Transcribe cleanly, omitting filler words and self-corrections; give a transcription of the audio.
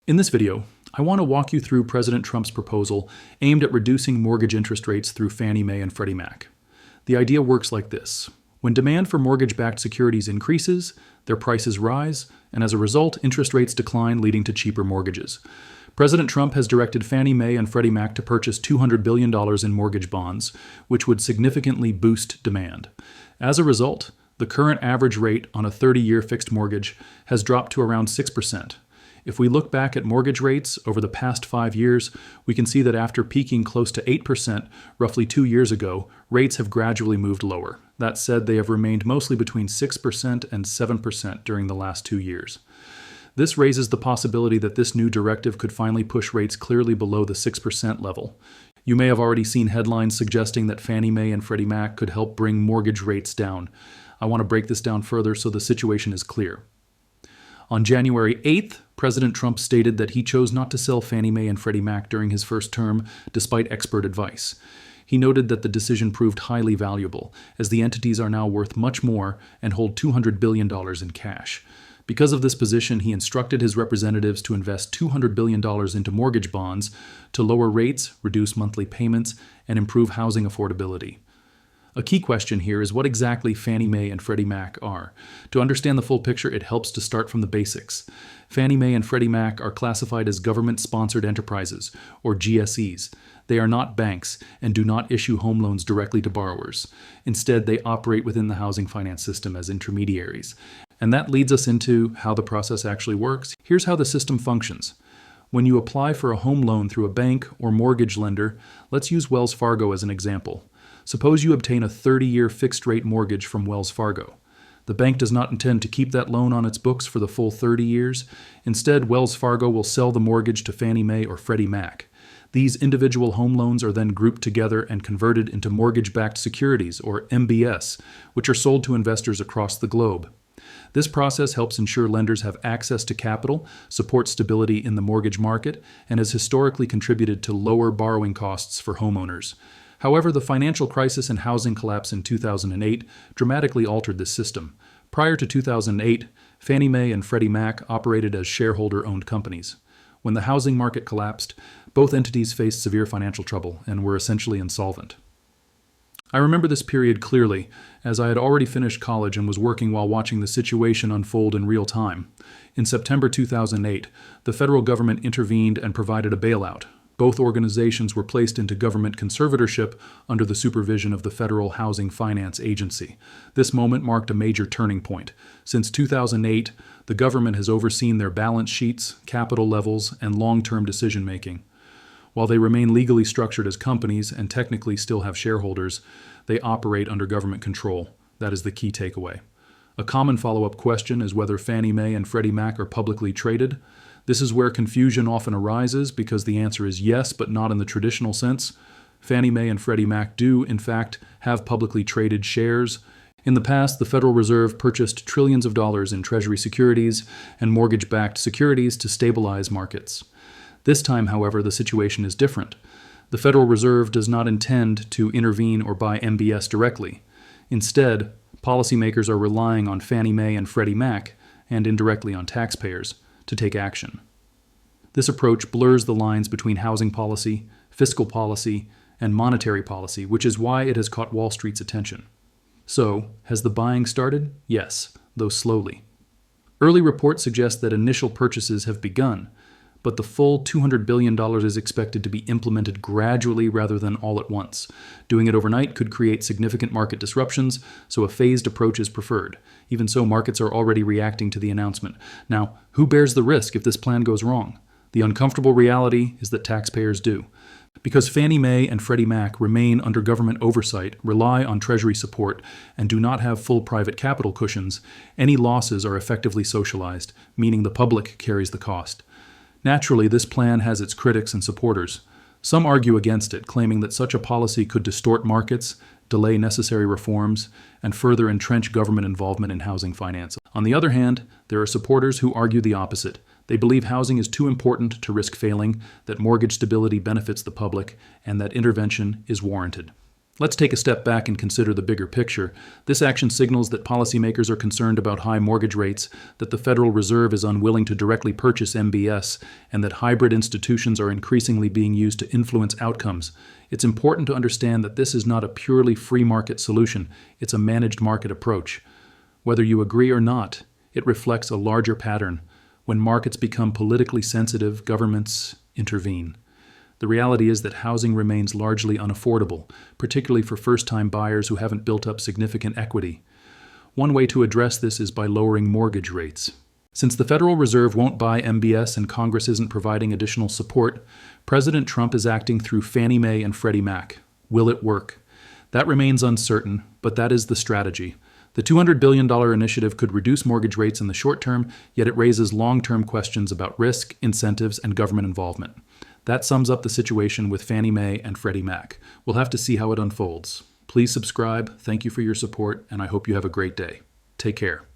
In this video, I want to walk you through President Trump's proposal aimed at reducing mortgage interest rates through Fannie Mae and Freddie Mac. The idea works like this. When demand for mortgage-backed securities increases, their prices rise, and as a result, interest rates decline, leading to cheaper mortgages. President Trump has directed Fannie Mae and Freddie Mac to purchase $200 billion in mortgage bonds, which would significantly boost demand. As a result, the current average rate on a 30-year fixed mortgage has dropped to around 6%. If we look back at mortgage rates over the past 5 years, we can see that after peaking close to 8% roughly 2 years ago, rates have gradually moved lower. That said, they have remained mostly between 6% and 7% during the last 2 years. This raises the possibility that this new directive could finally push rates clearly below the 6% level. You may have already seen headlines suggesting that Fannie Mae and Freddie Mac could help bring mortgage rates down. I want to break this down further so the situation is clear. On January 8th, President Trump stated that he chose not to sell Fannie Mae and Freddie Mac during his first term, despite expert advice. He noted that the decision proved highly valuable, as the entities are now worth much more and hold $200 billion in cash. Because of this position, he instructed his representatives to invest $200 billion into mortgage bonds to lower rates, reduce monthly payments, and improve housing affordability. A key question here is what exactly Fannie Mae and Freddie Mac are. To understand the full picture, it helps to start from the basics. Fannie Mae and Freddie Mac are classified as government-sponsored enterprises, or GSEs. They are not banks and do not issue home loans directly to borrowers. Instead, they operate within the housing finance system as intermediaries. And that leads us into how the process actually works. Here's how the system functions. When you apply for a home loan through a bank or mortgage lender, let's use Wells Fargo as an example. Suppose you obtain a 30-year fixed-rate mortgage from Wells Fargo. The bank does not intend to keep that loan on its books for the full 30 years. Instead, Wells Fargo will sell the mortgage to Fannie Mae or Freddie Mac. These individual home loans are then grouped together and converted into mortgage-backed securities, or MBS, which are sold to investors across the globe. This process helps ensure lenders have access to capital, supports stability in the mortgage market, and has historically contributed to lower borrowing costs for homeowners. However, the financial crisis and housing collapse in 2008 dramatically altered this system. Prior to 2008, Fannie Mae and Freddie Mac operated as shareholder-owned companies. When the housing market collapsed, both entities faced severe financial trouble and were essentially insolvent. I remember this period clearly, as I had already finished college and was working while watching the situation unfold in real time. In September 2008, the federal government intervened and provided a bailout. Both organizations were placed into government conservatorship under the supervision of the Federal Housing Finance Agency. This moment marked a major turning point. Since 2008, the government has overseen their balance sheets, capital levels, and long-term decision-making. While they remain legally structured as companies and technically still have shareholders, they operate under government control. That is the key takeaway. A common follow-up question is whether Fannie Mae and Freddie Mac are publicly traded. This is where confusion often arises because the answer is yes, but not in the traditional sense. Fannie Mae and Freddie Mac do, in fact, have publicly traded shares. In the past, the Federal Reserve purchased trillions of dollars in Treasury securities and mortgage-backed securities to stabilize markets. This time, however, the situation is different. The Federal Reserve does not intend to intervene or buy MBS directly. Instead, policymakers are relying on Fannie Mae and Freddie Mac, and indirectly on taxpayers, to take action. This approach blurs the lines between housing policy, fiscal policy, and monetary policy, which is why it has caught Wall Street's attention. So, has the buying started? Yes, though slowly. Early reports suggest that initial purchases have begun, but the full $200 billion is expected to be implemented gradually rather than all at once. Doing it overnight could create significant market disruptions, so a phased approach is preferred. Even so, markets are already reacting to the announcement. Now, who bears the risk if this plan goes wrong? The uncomfortable reality is that taxpayers do. Because Fannie Mae and Freddie Mac remain under government oversight, rely on Treasury support, and do not have full private capital cushions, any losses are effectively socialized, meaning the public carries the cost. Naturally, this plan has its critics and supporters. Some argue against it, claiming that such a policy could distort markets, delay necessary reforms, and further entrench government involvement in housing finance. On the other hand, there are supporters who argue the opposite. They believe housing is too important to risk failing, that mortgage stability benefits the public, and that intervention is warranted. Let's take a step back and consider the bigger picture. This action signals that policymakers are concerned about high mortgage rates, that the Federal Reserve is unwilling to directly purchase MBS, and that hybrid institutions are increasingly being used to influence outcomes. It's important to understand that this is not a purely free market solution, it's a managed market approach. Whether you agree or not, it reflects a larger pattern. When markets become politically sensitive, governments intervene. The reality is that housing remains largely unaffordable, particularly for first-time buyers who haven't built up significant equity. One way to address this is by lowering mortgage rates. Since the Federal Reserve won't buy MBS and Congress isn't providing additional support, President Trump is acting through Fannie Mae and Freddie Mac. Will it work? That remains uncertain, but that is the strategy. The $200 billion initiative could reduce mortgage rates in the short term, yet it raises long-term questions about risk, incentives, and government involvement. That sums up the situation with Fannie Mae and Freddie Mac. We'll have to see how it unfolds. Please subscribe, thank you for your support, and I hope you have a great day. Take care.